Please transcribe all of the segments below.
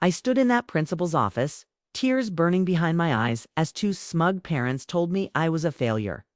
I stood in that principal's office, tears burning behind my eyes as two smug parents told me I was a failure,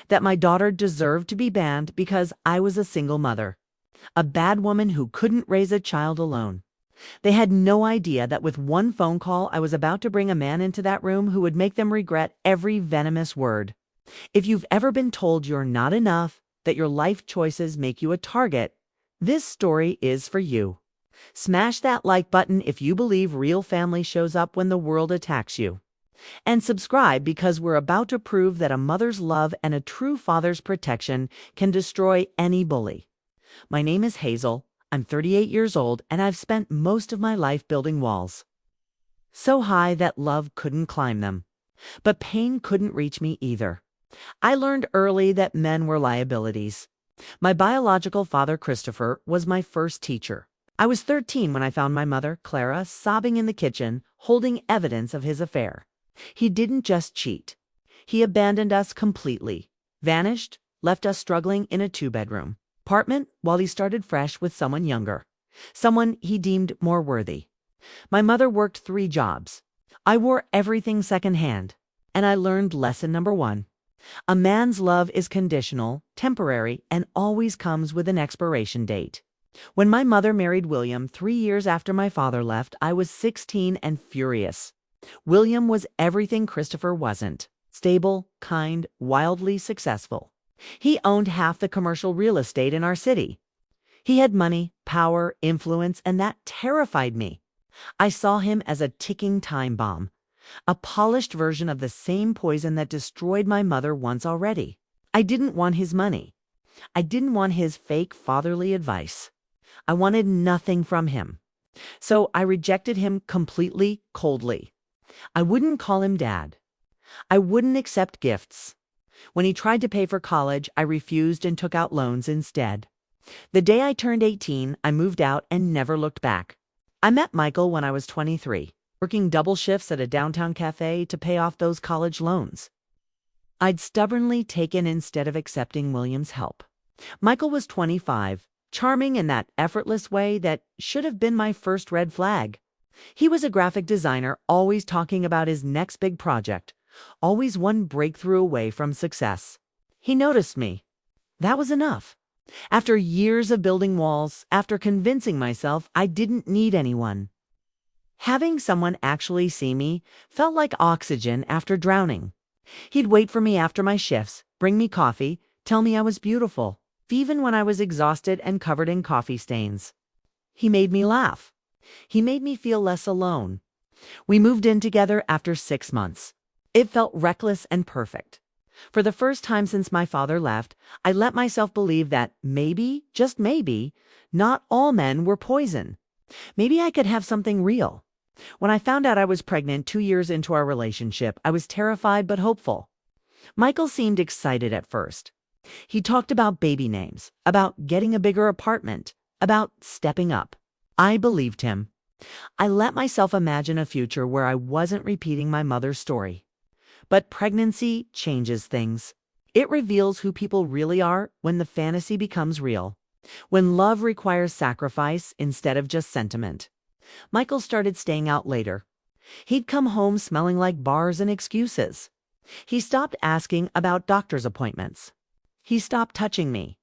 that my daughter deserved to be banned because I was a single mother, a bad woman who couldn't raise a child alone. They had no idea that with one phone call, I was about to bring a man into that room who would make them regret every venomous word. If you've ever been told you're not enough, that your life choices make you a target, this story is for you. Smash that like button if you believe real family shows up when the world attacks you. And subscribe because we're about to prove that a mother's love and a true father's protection can destroy any bully. My name is Hazel. I'm 38 years old, and I've spent most of my life building walls. So high that love couldn't climb them. But pain couldn't reach me either. I learned early that men were liabilities. My biological father, Christopher, was my first teacher. I was 13 when I found my mother, Clara, sobbing in the kitchen, holding evidence of his affair. He didn't just cheat. He abandoned us completely, vanished, left us struggling in a 2-bedroom apartment while he started fresh with someone younger, someone he deemed more worthy. My mother worked 3 jobs. I wore everything secondhand, and I learned lesson number 1. A man's love is conditional, temporary, and always comes with an expiration date. When my mother married William 3 years after my father left, I was 16 and furious. William was everything Christopher wasn't: stable, kind, wildly successful. He owned half the commercial real estate in our city. He had money, power, influence, and that terrified me. I saw him as a ticking time bomb, a polished version of the same poison that destroyed my mother once already. I didn't want his money. I didn't want his fake fatherly advice. I wanted nothing from him. So I rejected him completely, coldly. I wouldn't call him dad. I wouldn't accept gifts. When he tried to pay for college, I refused and took out loans instead. The day I turned 18, I moved out and never looked back. I met Michael when I was 23, working double shifts at a downtown cafe to pay off those college loans. I'd stubbornly taken instead of accepting William's help. Michael was 25, charming in that effortless way that should have been my first red flag. He was a graphic designer, always talking about his next big project, always one breakthrough away from success. He noticed me. That was enough. After years of building walls, after convincing myself I didn't need anyone, having someone actually see me felt like oxygen after drowning. He'd wait for me after my shifts, bring me coffee, tell me I was beautiful, even when I was exhausted and covered in coffee stains. He made me laugh. He made me feel less alone. We moved in together after 6 months. It felt reckless and perfect. For the first time since my father left, I let myself believe that maybe, just maybe, not all men were poison. Maybe I could have something real. When I found out I was pregnant 2 years into our relationship, I was terrified but hopeful. Michael seemed excited at first. He talked about baby names, about getting a bigger apartment, about stepping up. I believed him. I let myself imagine a future where I wasn't repeating my mother's story. But pregnancy changes things. It reveals who people really are when the fantasy becomes real, when love requires sacrifice instead of just sentiment. Michael started staying out later. He'd come home smelling like bars and excuses. He stopped asking about doctor's appointments. He stopped touching me.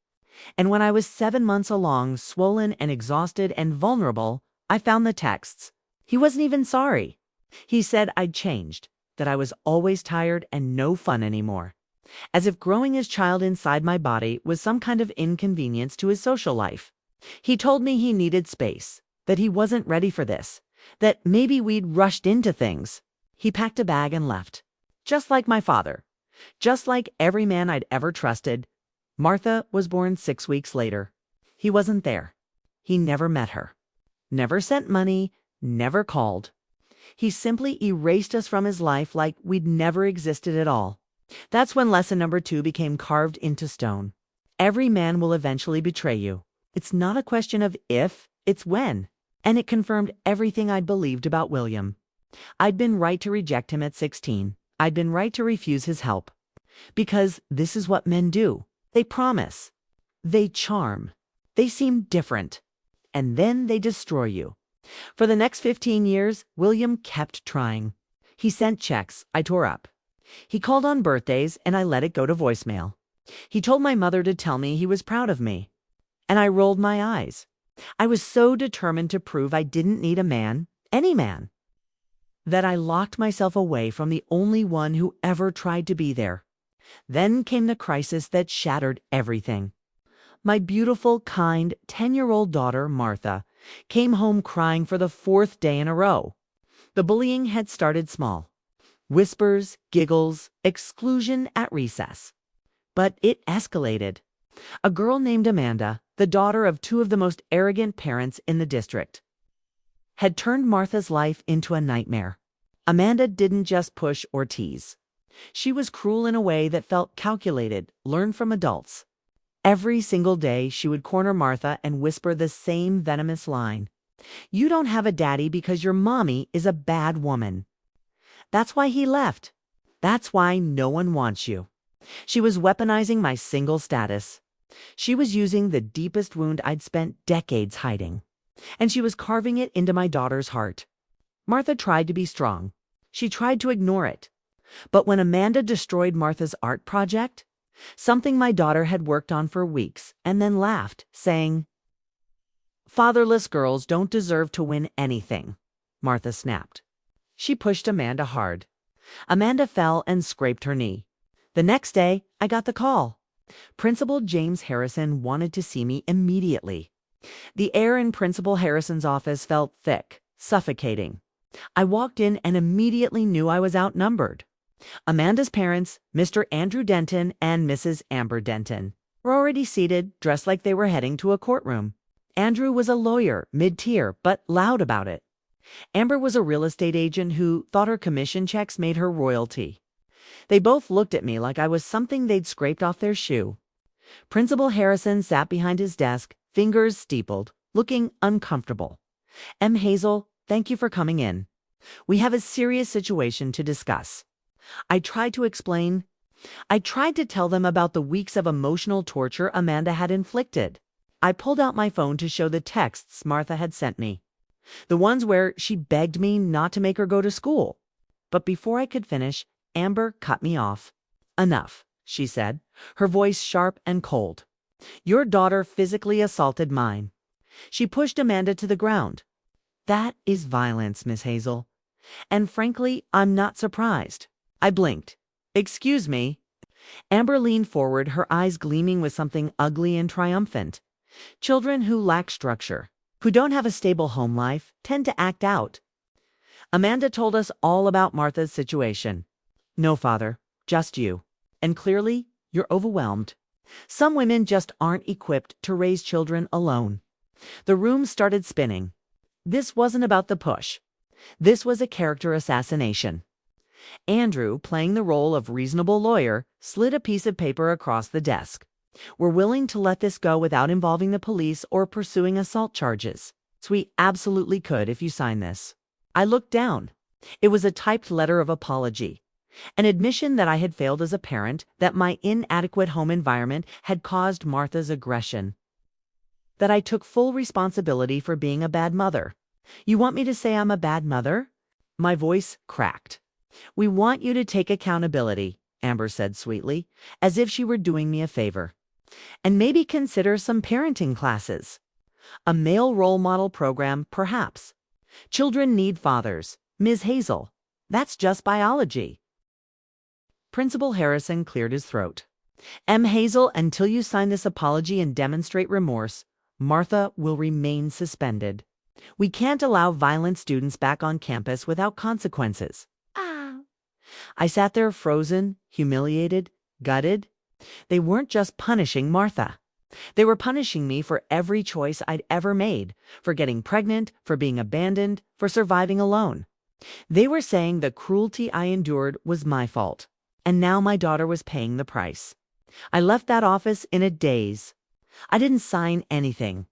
And when I was 7 months along, swollen and exhausted and vulnerable, I found the texts. He wasn't even sorry. He said I'd changed, that I was always tired and no fun anymore, as if growing his child inside my body was some kind of inconvenience to his social life. He told me he needed space, that he wasn't ready for this, that maybe we'd rushed into things. He packed a bag and left, just like my father, just like every man I'd ever trusted. Martha was born 6 weeks later. He wasn't there. He never met her, never sent money, never called. He simply erased us from his life like we'd never existed at all. That's when lesson number 2 became carved into stone. Every man will eventually betray you. It's not a question of if, it's when. And it confirmed everything I'd believed about William. I'd been right to reject him at 16. I'd been right to refuse his help. Because this is what men do. They promise. They charm. They seem different. And then they destroy you. For the next 15 years, William kept trying. He sent checks I tore up. He called on birthdays and I let it go to voicemail. He told my mother to tell me he was proud of me. And I rolled my eyes. I was so determined to prove I didn't need a man, any man, that I locked myself away from the only one who ever tried to be there. Then came the crisis that shattered everything. My beautiful, kind 10-year-old daughter, Martha, came home crying for the 4th day in a row. The bullying had started small. Whispers, giggles, exclusion at recess. But it escalated. A girl named Amanda, the daughter of 2 of the most arrogant parents in the district, had turned Martha's life into a nightmare. Amanda didn't just push or tease. She was cruel in a way that felt calculated, learned from adults. Every single day, she would corner Martha and whisper the same venomous line. "You don't have a daddy because your mommy is a bad woman. That's why he left. That's why no one wants you." She was weaponizing my single status. She was using the deepest wound I'd spent decades hiding. And she was carving it into my daughter's heart. Martha tried to be strong. She tried to ignore it. But when Amanda destroyed Martha's art project, something my daughter had worked on for weeks, and then laughed, saying, "Fatherless girls don't deserve to win anything," Martha snapped. She pushed Amanda hard. Amanda fell and scraped her knee. The next day, I got the call. Principal James Harrison wanted to see me immediately. The air in Principal Harrison's office felt thick, suffocating. I walked in and immediately knew I was outnumbered. Amanda's parents, Mr. Andrew Denton and Mrs. Amber Denton, were already seated, dressed like they were heading to a courtroom. Andrew was a lawyer, mid-tier, but loud about it. Amber was a real estate agent who thought her commission checks made her royalty. They both looked at me like I was something they'd scraped off their shoe. Principal Harrison sat behind his desk, fingers steepled, looking uncomfortable. "M. Hazel, thank you for coming in. We have a serious situation to discuss." I tried to explain. I tried to tell them about the weeks of emotional torture Amanda had inflicted. I pulled out my phone to show the texts Martha had sent me. The ones where she begged me not to make her go to school. But before I could finish, Amber cut me off. "Enough," she said, her voice sharp and cold. "Your daughter physically assaulted mine." She pushed Amanda to the ground. "That is violence, Miss Hazel. And frankly, I'm not surprised." I blinked. "Excuse me." Amber leaned forward, her eyes gleaming with something ugly and triumphant. Children who lack structure, who don't have a stable home life, tend to act out. Amanda told us all about Martha's situation. "No, Father, just you. And clearly, you're overwhelmed. Some women just aren't equipped to raise children alone." The room started spinning. This wasn't about the push. This was a character assassination. Andrew, playing the role of reasonable lawyer, slid a piece of paper across the desk. "We're willing to let this go without involving the police or pursuing assault charges. So we absolutely could if you sign this." I looked down. It was a typed letter of apology. An admission that I had failed as a parent, that my inadequate home environment had caused Martha's aggression. That I took full responsibility for being a bad mother. "You want me to say I'm a bad mother?" My voice cracked. "We want you to take accountability," Amber said sweetly, as if she were doing me a favor. "And maybe consider some parenting classes. A male role model program, perhaps. Children need fathers, Ms. Hazel. That's just biology." Principal Harrison cleared his throat. "M. Hazel, until you sign this apology and demonstrate remorse, Martha will remain suspended. We can't allow violent students back on campus without consequences." I sat there frozen, humiliated, gutted. They weren't just punishing Martha. They were punishing me for every choice I'd ever made, for getting pregnant, for being abandoned, for surviving alone. They were saying the cruelty I endured was my fault, and now my daughter was paying the price. I left that office in a daze. I didn't sign anything.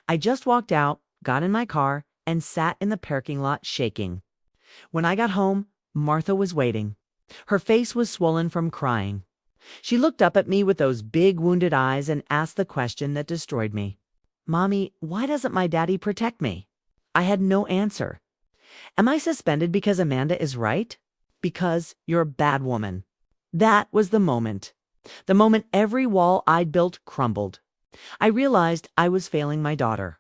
I just walked out, got in my car, and sat in the parking lot shaking. When I got home, Martha was waiting. Her face was swollen from crying. She looked up at me with those big wounded eyes and asked the question that destroyed me. "Mommy, why doesn't my daddy protect me?" I had no answer. Am I suspended because Amanda is right? Because you're a bad woman. That was the moment. The moment every wall I'd built crumbled. I realized I was failing my daughter.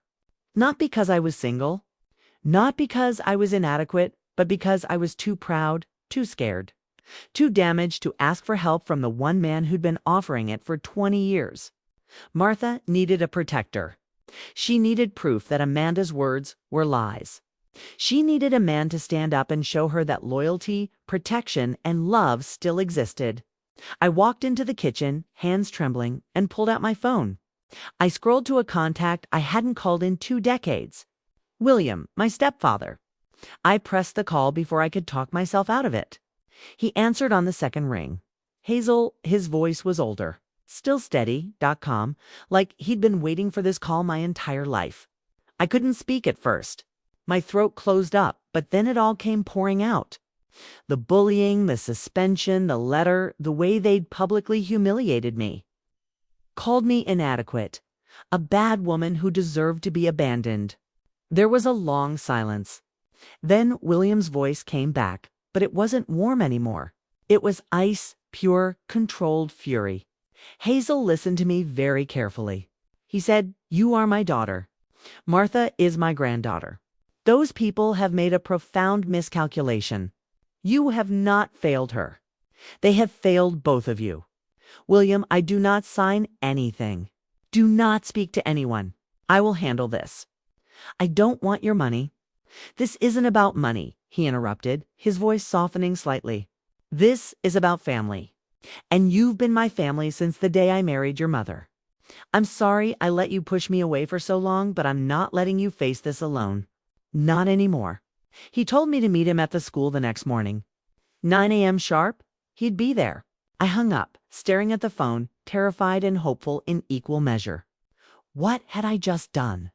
Not because I was single, not because I was inadequate, but because I was too proud, too scared, too damaged to ask for help from the one man who'd been offering it for 20 years. Martha needed a protector. She needed proof that Amanda's words were lies. She needed a man to stand up and show her that loyalty, protection, and love still existed. I walked into the kitchen, hands trembling, and pulled out my phone. I scrolled to a contact I hadn't called in 2 decades. William, my stepfather. I pressed the call before I could talk myself out of it. He answered on the second ring. Hazel, his voice was older. Still steady.com, like he'd been waiting for this call my entire life. I couldn't speak at first. My throat closed up, but then it all came pouring out. The bullying, the suspension, the letter, the way they'd publicly humiliated me. Called me inadequate, a bad woman who deserved to be abandoned. There was a long silence. Then William's voice came back, but it wasn't warm anymore. It was ice, pure, controlled fury. Hazel listened to me very carefully. He said, "You are my daughter. Martha is my granddaughter. Those people have made a profound miscalculation. You have not failed her. They have failed both of you. William, I do not sign anything. Do not speak to anyone. I will handle this. I don't want your money." "This isn't about money," he interrupted, his voice softening slightly. "This is about family. And you've been my family since the day I married your mother. I'm sorry I let you push me away for so long, but I'm not letting you face this alone. Not anymore." He told me to meet him at the school the next morning. 9 a.m. sharp, he'd be there. I hung up, staring at the phone, terrified and hopeful in equal measure. What had I just done?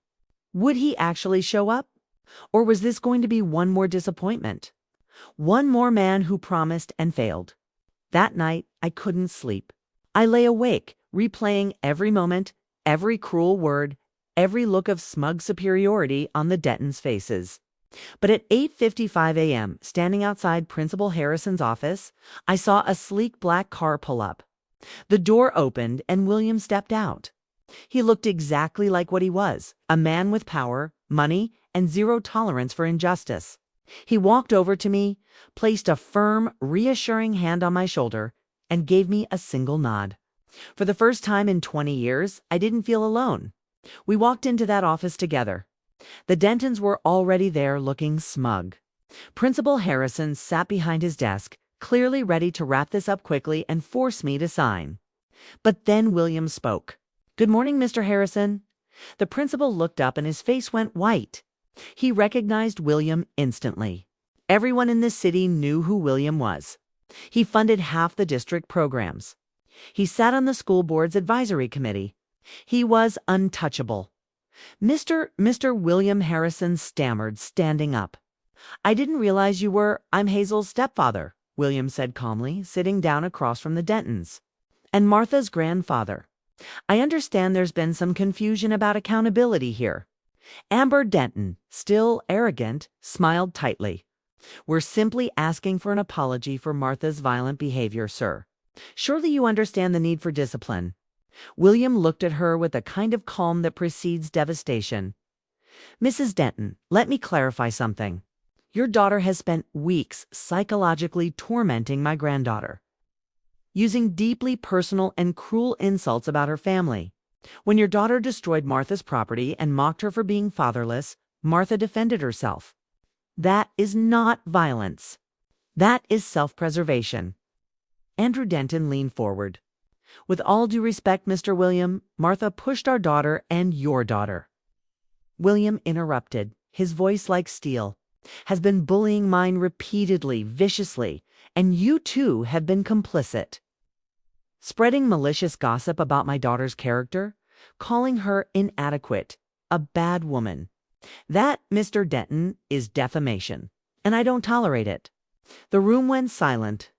Would he actually show up? Or was this going to be one more disappointment? One more man who promised and failed. That night, I couldn't sleep. I lay awake, replaying every moment, every cruel word, every look of smug superiority on the Dentons' faces. But at 8:55 a.m., standing outside Principal Harrison's office, I saw a sleek black car pull up. The door opened and William stepped out. He looked exactly like what he was, a man with power, money, and zero tolerance for injustice. He walked over to me, placed a firm, reassuring hand on my shoulder, and gave me a single nod. For the first time in 20 years, I didn't feel alone. We walked into that office together. The Dentons were already there looking smug. Principal Harrison sat behind his desk, clearly ready to wrap this up quickly and force me to sign. But then William spoke. "Good morning, Mr. Harrison." The principal looked up and his face went white. He recognized William instantly. Everyone in this city knew who William was. He funded half the district programs. He sat on the school board's advisory committee. He was untouchable. Mr. William Harrison stammered, standing up. "I didn't realize you were— I'm Hazel's stepfather," William said calmly, sitting down across from the Dentons. "And Martha's grandfather. I understand there's been some confusion about accountability here." Amber Denton, still arrogant, smiled tightly. "We're simply asking for an apology for Martha's violent behavior, sir. Surely you understand the need for discipline." William looked at her with the kind of calm that precedes devastation. "Mrs. Denton, let me clarify something. Your daughter has spent weeks psychologically tormenting my granddaughter, using deeply personal and cruel insults about her family. When your daughter destroyed Martha's property and mocked her for being fatherless, Martha defended herself. That is not violence. That is self-preservation." Andrew Denton leaned forward. "With all due respect, Mr. William, Martha pushed our daughter and your daughter." William interrupted, his voice like steel. "Has been bullying mine repeatedly, viciously, and you too have been complicit. Spreading malicious gossip about my daughter's character, calling her inadequate, a bad woman. That, Mr. Denton, is defamation, and I don't tolerate it." The room went silent.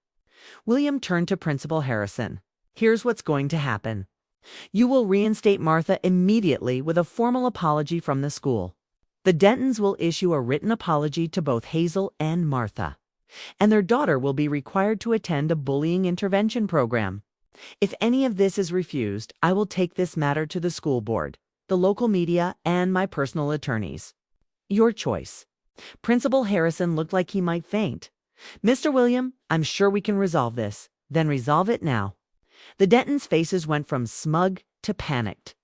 William turned to Principal Harrison. "Here's what's going to happen. You will reinstate Martha immediately with a formal apology from the school. The Dentons will issue a written apology to both Hazel and Martha, and their daughter will be required to attend a bullying intervention program. If any of this is refused, I will take this matter to the school board, the local media, and my personal attorneys. Your choice. Principal Harrison looked like he might faint. Mr. William, I'm sure we can resolve this. Then resolve it now. The Dentons' faces went from smug to panicked.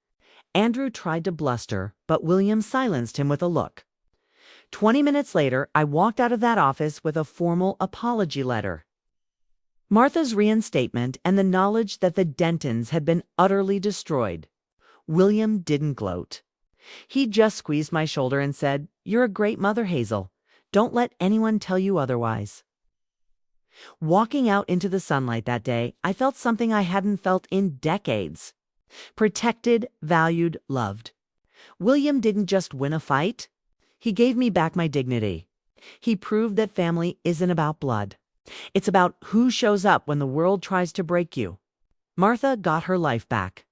Andrew tried to bluster, but William silenced him with a look. 20 minutes later, I walked out of that office with a formal apology letter. Martha's reinstatement and the knowledge that the Dentons had been utterly destroyed. William didn't gloat. He just squeezed my shoulder and said, "You're a great mother, Hazel. Don't let anyone tell you otherwise." Walking out into the sunlight that day, I felt something I hadn't felt in decades. Protected, valued, loved. William didn't just win a fight. He gave me back my dignity. He proved that family isn't about blood. It's about who shows up when the world tries to break you. Martha got her life back.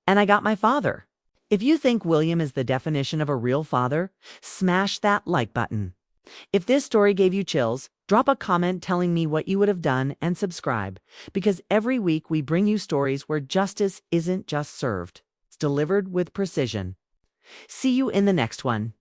And I got my father. If you think William is the definition of a real father, smash that like button. If this story gave you chills, drop a comment telling me what you would have done and subscribe, because every week we bring you stories where justice isn't just served, it's delivered with precision. See you in the next one.